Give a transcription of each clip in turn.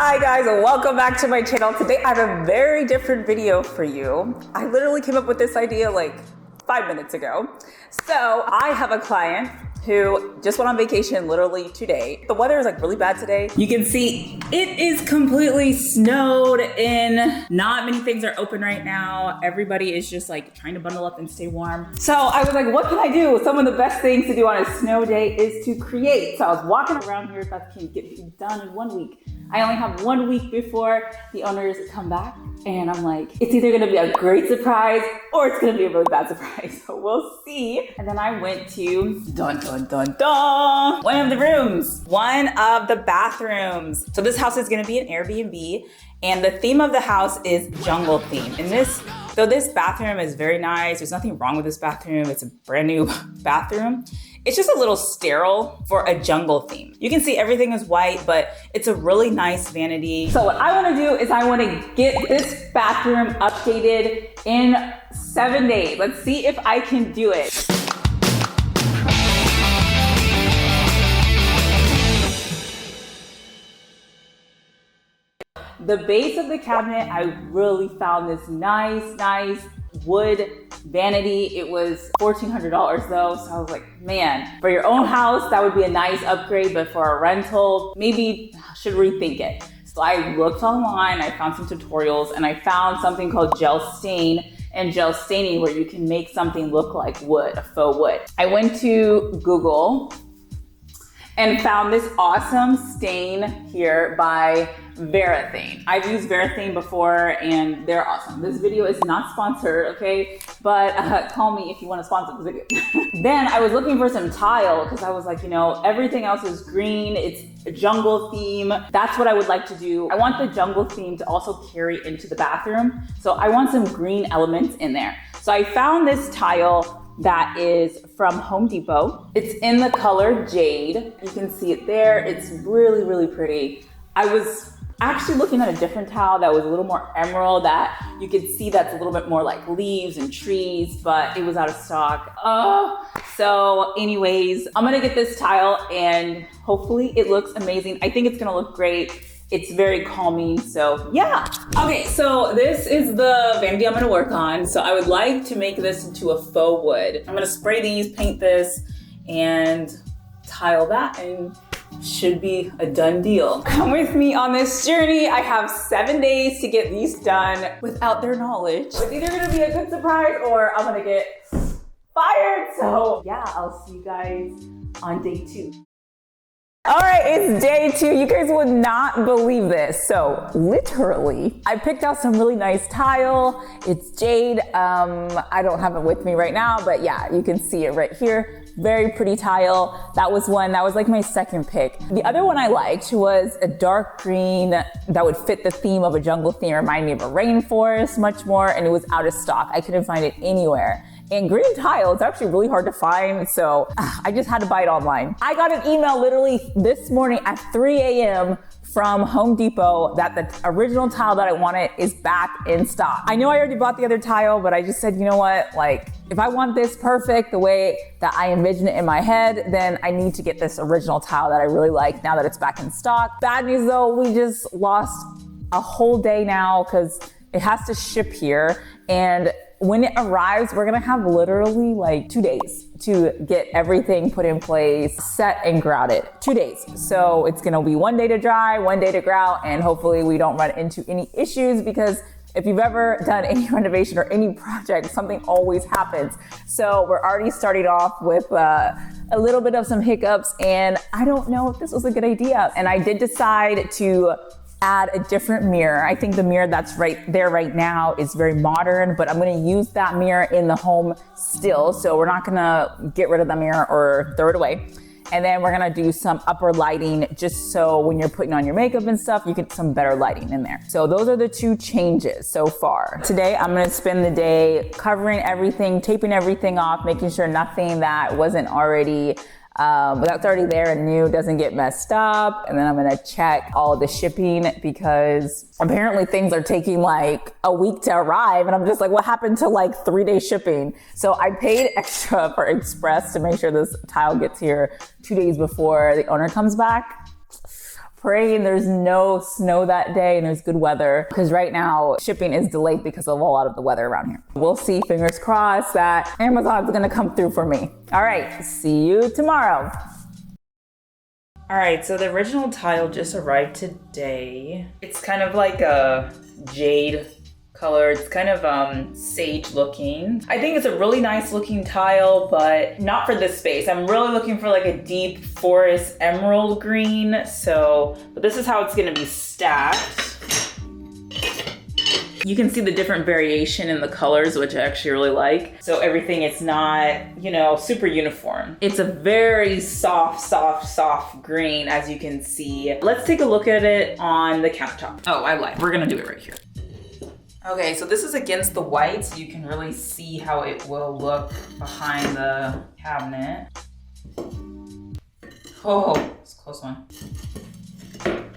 Hi guys, welcome back to my channel. Today I have a very different video for you. I literally came up with this idea like 5 minutes ago. So I have a client who just went on vacation literally today. The weather is like really bad today. You can see it is completely snowed in. Not many things are open right now. Everybody is just like trying to bundle up and stay warm. So I was like, what can I do? Some of the best things to do on a snow day is to create. So I was walking around here, that can get done in 1 week. I only have 1 week before the owners come back. And I'm like, it's either gonna be a great surprise or it's gonna be a really bad surprise. So we'll see. And then I went to one of the rooms, one of the bathrooms. So this house is gonna be an Airbnb, and the theme of the house is jungle theme. And though this bathroom is very nice, there's nothing wrong with this bathroom. It's a brand new bathroom. It's just a little sterile for a jungle theme. You can see everything is white, but it's a really nice vanity. So what I wanna do is I wanna get this bathroom updated in 7 days. Let's see if I can do it. The base of the cabinet, I really found this nice wood vanity. It was $1,400 though, so I was like, man, for your own house, that would be a nice upgrade, but for a rental, maybe should rethink it. So I looked online, I found some tutorials, and I found something called gel stain and gel staining where you can make something look like wood, a faux wood. I went to Google and found this awesome stain here by Vanity. I've used Vanity before and they're awesome. This video is not sponsored, okay? But call me if you want to sponsor this video. Then I was looking for some tile because I was like, you know, everything else is green. It's a jungle theme. That's what I would like to do. I want the jungle theme to also carry into the bathroom. So I want some green elements in there. So I found this tile that is from Home Depot. It's in the color Jade. You can see it there. It's really pretty. I was actually looking at a different tile that was a little more emerald that you could see that's a little bit more like leaves and trees, but it was out of stock. So anyways, I'm gonna get this tile and hopefully it looks amazing. I think it's gonna look great. It's very calming, so yeah. Okay, so this is the vanity I'm gonna work on. So I would like to make this into a faux wood. I'm gonna spray these, paint this, and tile that, and should be a done deal. Come with me on this journey. I have 7 days to get these done without their knowledge. It's either gonna be a good surprise or I'm gonna get fired. So yeah, I'll see you guys on day 2. All right, it's day 2. You guys would not believe this. So literally, I picked out some really nice tile. It's jade. I don't have it with me right now, but yeah, you can see it right here. Very pretty tile. That was one, that was like my second pick. The other one I liked was a dark green that would fit the theme of a jungle theme, remind me of a rainforest much more, and it was out of stock. I couldn't find it anywhere. And green tile, it's actually really hard to find, so I just had to buy it online. I got an email literally this morning at 3 a.m. from Home Depot that the original tile that I wanted is back in stock. I know I already bought the other tile, but I just said, you know what, like, if I want this perfect the way that I envision it in my head, then I need to get this original tile that I really like now that it's back in stock. Bad news though, we just lost a whole day now because it has to ship here, and when it arrives, we're gonna have literally like 2 days to get everything put in place, set and grouted. 2 days. So it's gonna be 1 day to dry, 1 day to grout, and hopefully we don't run into any issues, because if you've ever done any renovation or any project, something always happens. So we're already starting off with a little bit of some hiccups, and I don't know if this was a good idea. And I did decide to add a different mirror. I think the mirror that's right there right now is very modern, but I'm gonna use that mirror in the home still. So we're not gonna get rid of the mirror or throw it away. And then we're gonna do some upper lighting just so when you're putting on your makeup and stuff, you get some better lighting in there. So those are the 2 changes so far. Today, I'm gonna spend the day covering everything, taping everything off, making sure nothing that wasn't already that's already there and new doesn't get messed up. And then I'm gonna check all the shipping, because apparently things are taking like a week to arrive, and I'm just like, what happened to like 3-day shipping? So I paid extra for express to make sure this tile gets here 2 days before the owner comes back. praying there's no snow that day and there's good weather, because right now shipping is delayed because of a lot of the weather around here. We'll see, fingers crossed, that Amazon's gonna come through for me. All right, see you tomorrow. All right, so the original tile just arrived today. It's kind of like a jade color. It's kind of sage looking. I think it's a really nice looking tile, but not for this space. I'm really looking for like a deep forest emerald green. But this is how it's gonna be stacked. You can see the different variation in the colors, which I actually really like. So everything is not, you know, super uniform. It's a very soft green, as you can see. Let's take a look at it on the countertop. Oh, I lied. We're gonna do it right here. Okay, so this is against the white, so you can really see how it will look behind the cabinet. Oh, it's a close one.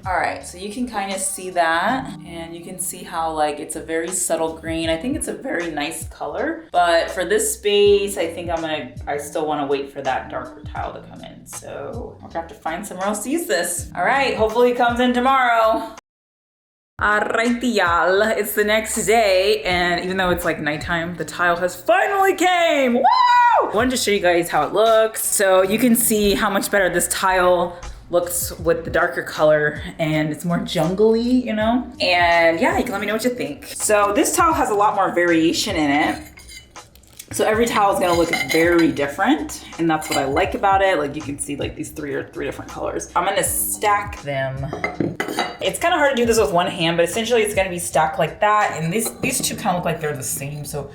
All right, so you can kind of see that, and you can see how like it's a very subtle green. I think it's a very nice color, but for this space, I think I still want to wait for that darker tile to come in. So I'm gonna have to find somewhere else to use this. All right, hopefully it comes in tomorrow. Alrighty, y'all, it's the next day, and even though it's like nighttime, the tile has finally came. Woo! I wanted to show you guys how it looks. So you can see how much better this tile looks with the darker color, and it's more jungly, you know? And yeah, you can let me know what you think. So this tile has a lot more variation in it. So every tile is gonna look very different, and that's what I like about it. Like you can see like these three different colors. I'm gonna stack them. It's kind of hard to do this with one hand, but essentially it's gonna be stacked like that. And these two kind of look like they're the same. So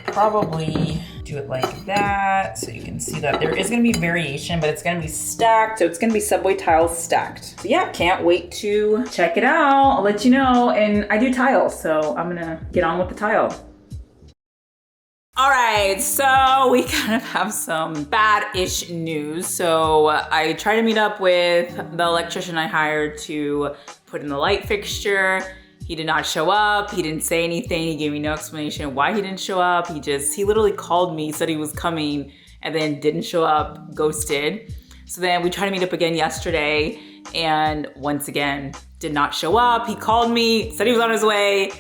probably do it like that. So you can see that there is gonna be variation, but it's gonna be stacked. So it's gonna be subway tiles stacked. So yeah, can't wait to check it out. I'll let you know. And I do tiles, so I'm gonna get on with the tile. All right, so we kind of have some bad-ish news. So I tried to meet up with the electrician I hired to put in the light fixture. He did not show up. He didn't say anything. He gave me no explanation why he didn't show up. He literally called me, said he was coming, and then didn't show up, ghosted. So then we tried to meet up again yesterday, and once again, did not show up. He called me, said he was on his way,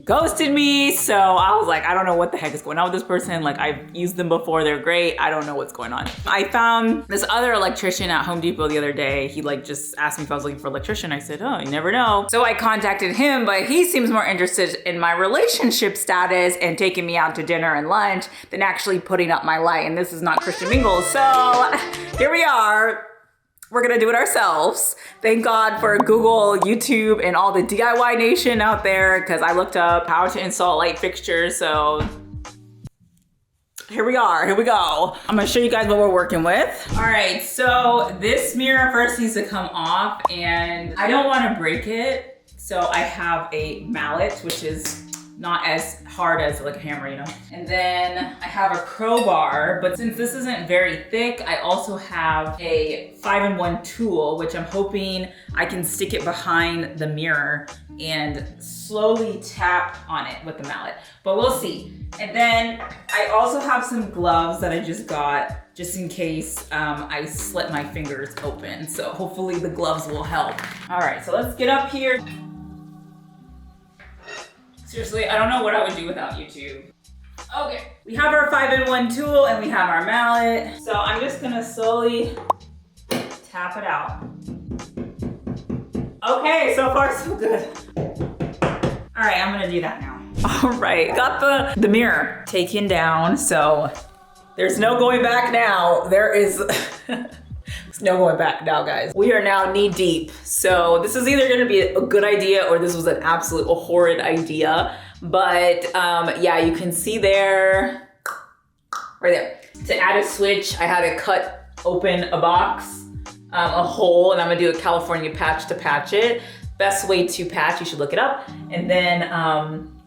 ghosted me. So I was like, I don't know what the heck is going on with this person. Like, I've used them before, they're great. I don't know what's going on. I found this other electrician at Home Depot the other day. He like just asked me if I was looking for an electrician. I said, oh, you never know. So I contacted him, but he seems more interested in my relationship status and taking me out to dinner and lunch than actually putting up my light. And this is not Christian Mingle. So here we are. We're gonna do it ourselves. Thank God for Google, YouTube, and all the DIY nation out there, because I looked up how to install light fixtures. So here we are, here we go. I'm gonna show you guys what we're working with. All right, so this mirror first needs to come off, and I don't wanna break it. So I have a mallet, which is not as hard as like a hammer, you know? And then I have a crowbar, but since this isn't very thick, I also have a 5-in-1 tool, which I'm hoping I can stick it behind the mirror and slowly tap on it with the mallet, but we'll see. And then I also have some gloves that I just got just in case I slit my fingers open. So hopefully the gloves will help. All right, so let's get up here. Seriously, I don't know what I would do without YouTube. Okay, we have our 5-in-1 tool and we have our mallet. So I'm just gonna slowly tap it out. Okay, so far so good. All right, I'm gonna do that now. All right, got the mirror taken down, so there's no going back now. There is, there's no going back now, guys. We are now knee deep. So this is either gonna be a good idea or this was an absolute horrid idea. But yeah, you can see there, right there. To add a switch, I had to cut open a box, a hole, and I'm gonna do a California patch to patch it. Best way to patch, you should look it up. And then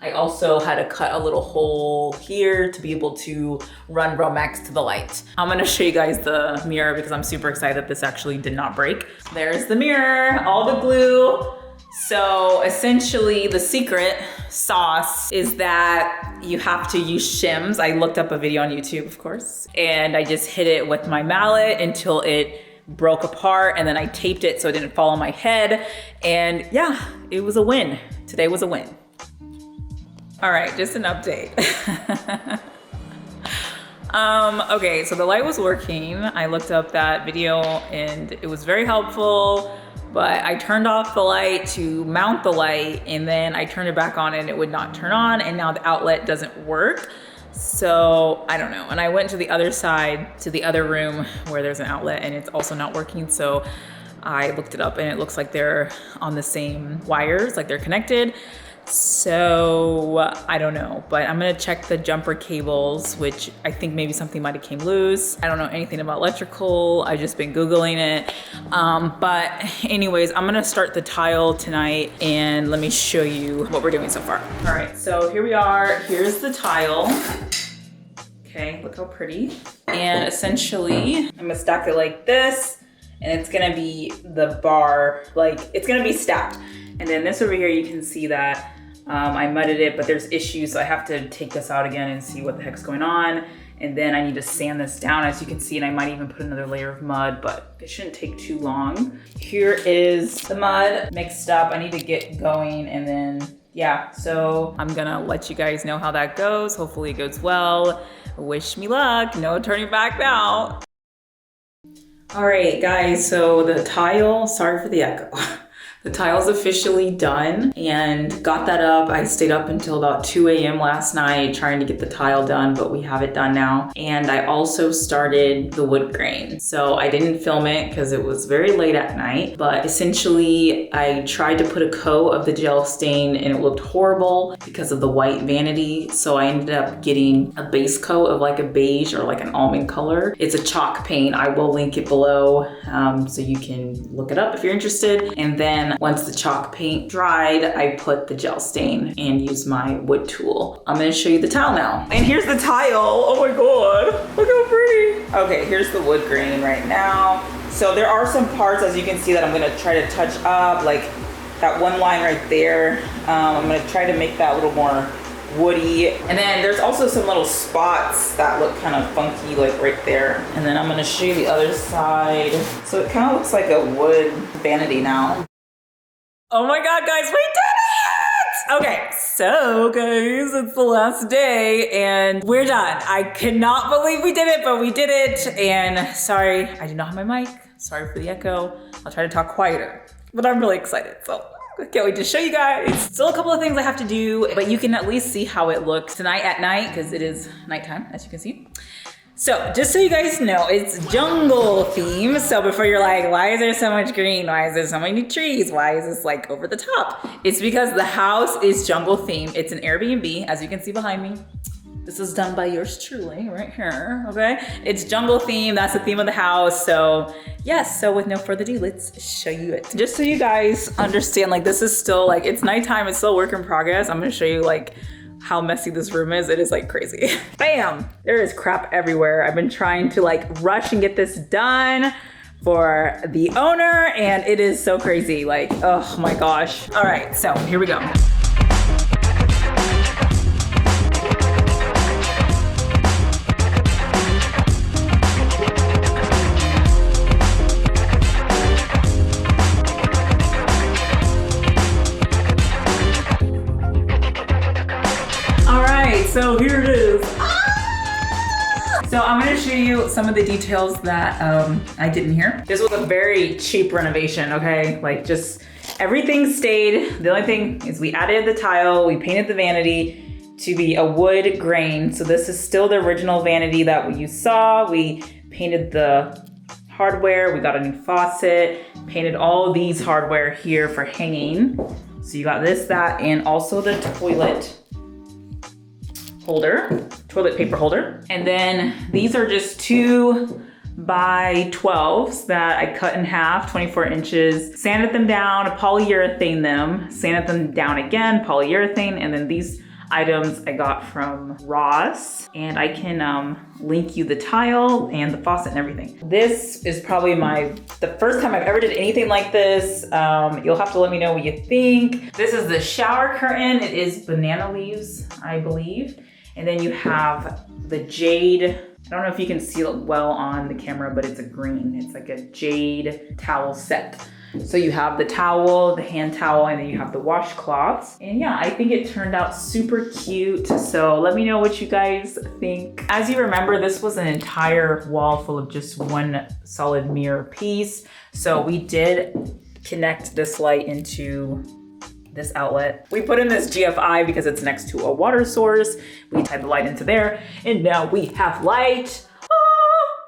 I also had to cut a little hole here to be able to run Romex to the light. I'm gonna show you guys the mirror because I'm super excited that this actually did not break. There's the mirror, all the glue. So essentially the secret sauce is that you have to use shims. I looked up a video on YouTube, of course, and I just hit it with my mallet until it broke apart, and then I taped it so it didn't fall on my head. And yeah, it was a win. Today was a win. All right, just an update. Okay, so the light was working. I looked up that video and it was very helpful, but I turned off the light to mount the light, and then I turned it back on and it would not turn on, and now the outlet doesn't work. So I don't know. And I went to the other side, to the other room where there's an outlet, and it's also not working. So I looked it up and it looks like they're on the same wires, like they're connected. So I don't know, but I'm gonna check the jumper cables, which I think maybe something might have came loose. I don't know anything about electrical. I've just been Googling it. But anyways, I'm gonna start the tile tonight, and let me show you what we're doing so far. All right, so here we are. Here's the tile. Okay, look how pretty. And essentially, I'm gonna stack it like this, and it's gonna be the bar, like it's gonna be stacked. And then this over here, you can see that I mudded it, but there's issues, so I have to take this out again and see what the heck's going on. And then I need to sand this down, as you can see, and I might even put another layer of mud, but it shouldn't take too long. Here is the mud mixed up. I need to get going, and then yeah, so I'm gonna let you guys know how that goes. Hopefully it goes well. Wish me luck, no turning back now. All right, guys, so the tile, sorry for the echo. The tile's officially done, and got that up. I stayed up until about 2 a.m. last night trying to get the tile done, but we have it done now. And I also started the wood grain. So I didn't film it because it was very late at night, but essentially I tried to put a coat of the gel stain and it looked horrible because of the white Vanity. So I ended up getting a base coat of like a beige or like an almond color. It's a chalk paint. I will link it below so you can look it up if you're interested. And then once the chalk paint dried, I put the gel stain and used my wood tool. I'm gonna show you the tile now. And here's the tile. Oh my God, look how pretty. Okay, here's the wood grain right now. So there are some parts, as you can see, that I'm gonna try to touch up, like that one line right there. I'm gonna try to make that a little more woody. And then there's also some little spots that look kind of funky, like right there. And then I'm gonna show you the other side. So it kind of looks like a wood vanity now. Oh my God, guys, we did it! Okay, so guys, it's the last day and we're done. I cannot believe we did it, but we did it. And sorry, I do not have my mic. Sorry for the echo. I'll try to talk quieter, but I'm really excited. So I can't wait to show you guys. Still a couple of things I have to do, but you can at least see how it looks tonight at night, because it is nighttime, as you can see. So just so you guys know, it's jungle theme. So before you're like, why is there so much green? Why is there so many trees? Why is this like over the top? It's because the house is jungle theme. It's an Airbnb, as you can see behind me. This is done by yours truly right here, okay? It's jungle theme, that's the theme of the house. So yes, so with no further ado, let's show you it. Just so you guys understand, like this is still like, it's nighttime, it's still work in progress. I'm gonna show you like how messy this room is. It is like crazy. Bam! There is crap everywhere. I've been trying to like rush and get this done for the owner, and it is so crazy. Like, oh my gosh. All right, so here we go. So here it is. So I'm gonna show you some of the details that I didn't hear. This was a very cheap renovation, okay? Like just everything stayed. The only thing is we added the tile, we painted the vanity to be a wood grain. So this is still the original vanity that you saw. We painted the hardware, we got a new faucet, painted all these hardware here for hanging. So you got this, that, and also the toilet holder, toilet paper holder. And then these are just 2x12s that I cut in half, 24 inches, sanded them down, polyurethane them, sanded them down again, polyurethane, and then these items I got from Ross, and I can link you the tile and the faucet and everything. This is probably the first time I've ever did anything like this. You'll have to let me know what you think. This is the shower curtain. It is banana leaves, I believe. And then you have the jade I don't know if you can see it well on the camera, but it's a green. It's like a jade towel set. So you have the towel, the hand towel, and then you have the washcloths. And yeah, I think it turned out super cute. So let me know what you guys think. As you remember, this was an entire wall full of just one solid mirror piece. So we did connect this light into this outlet. We put in this GFI because it's next to a water source. We tied the light into there, and now we have light.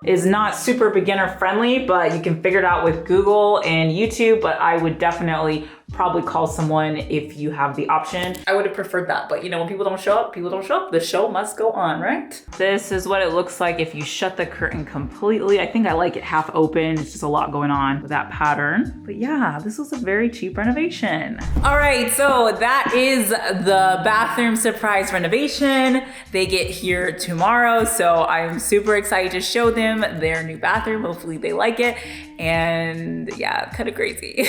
Is not super beginner friendly, but you can figure it out with Google and YouTube, but I would definitely probably call someone if you have the option. I would have preferred that, but you know, when people don't show up, people don't show up. The show must go on, right? This is what it looks like if you shut the curtain completely. I think I like it half open. It's just a lot going on with that pattern. But yeah, this was a very cheap renovation. All right, so that is the bathroom surprise renovation. They get here tomorrow, so I'm super excited to show them their new bathroom. Hopefully they like it. And yeah, kind of crazy.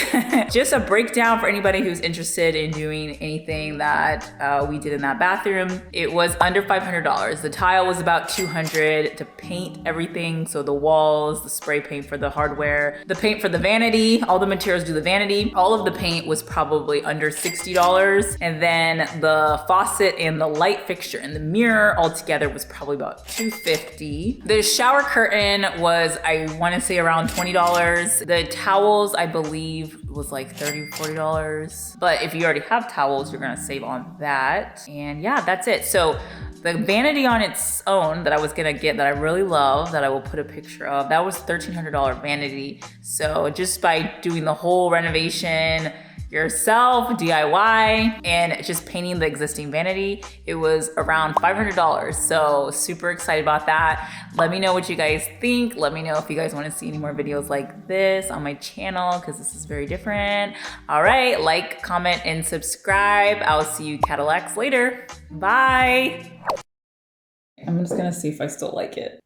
Just a breakdown for anybody who's interested in doing anything that we did in that bathroom. It was under $500. The tile was about $200 to paint everything. So the walls, the spray paint for the hardware, the paint for the vanity, all the materials do the vanity. All of the paint was probably under $60. And then the faucet and the light fixture and the mirror altogether was probably about $250. The shower curtain was, I want to say, around $20. The towels, I believe, was like $30, $40. But if you already have towels, you're gonna save on that. And yeah, that's it. So the vanity on its own that I was gonna get, that I really love, that I will put a picture of, that was $1,300 vanity. So just by doing the whole renovation yourself, DIY, and just painting the existing vanity, it was around $500. So super excited about that. Let me know what you guys think. Let me know if you guys want to see any more videos like this on my channel, because this is very different. All right, like, comment, and subscribe. I'll see you Cadillacs later. Bye. I'm just gonna see if I still like it.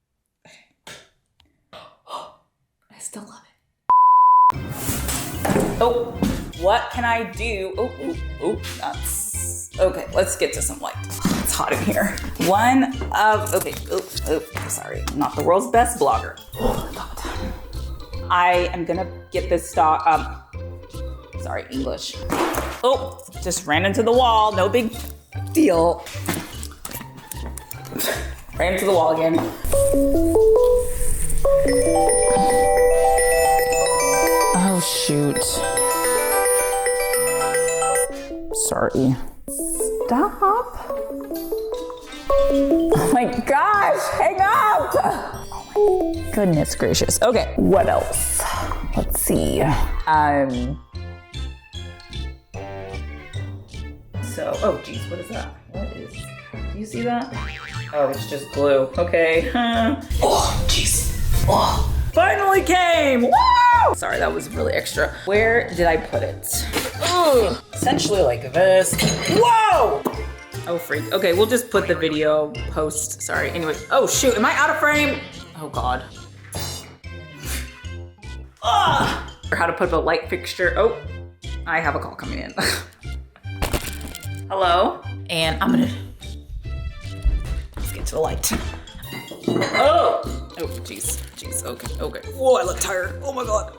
I still love it. Oh. What can I do? Oh, that's, okay, let's get to some light. It's hot in here. Sorry, I'm not the world's best blogger. Oh, God. I am gonna get this stock, sorry, English. Oh, just ran into the wall, no big deal. Ran into the wall again. Oh, shoot. Sorry. Stop. Oh my gosh, hang up. Oh my goodness gracious. Okay, what else? Let's see. So, oh geez, what is that? What is, do you see that? Oh, it's just glue. Okay. Oh, jeez. Oh, finally came. Woo! Sorry, that was really extra. Where did I put it? Ugh. Essentially like this. Whoa! Oh, freak. Okay, we'll just put the video post. Sorry. Anyway. Oh, shoot. Am I out of frame? Oh, God. Ugh. Or how to put up a light fixture. Oh, I have a call coming in. Hello? And I'm gonna... Let's get to the light. Oh! Oh, jeez. Jeez. Okay. Okay. Whoa, I look tired. Oh, my God.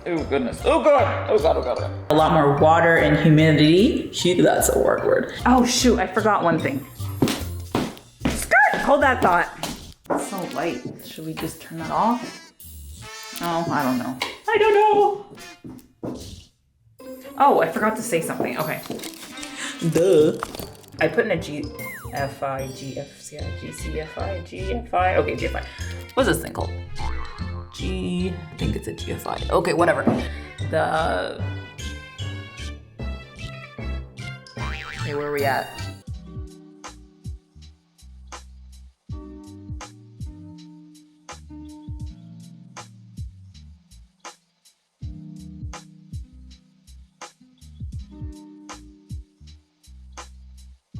Oh goodness. Oh god. Oh god. Oh god. A lot more water and humidity. Shoot, that's a word. Oh shoot, I forgot one thing. Skirt! Hold that thought. It's so light. Should we just turn that off? Oh, I don't know. I don't know. Oh, I forgot to say something. Okay. Duh. I put in a GFI, GFCI, GCFI, GFI. Okay, GFI. What's this thing called? I think it's a GFI. Okay, whatever. Okay, where are we at?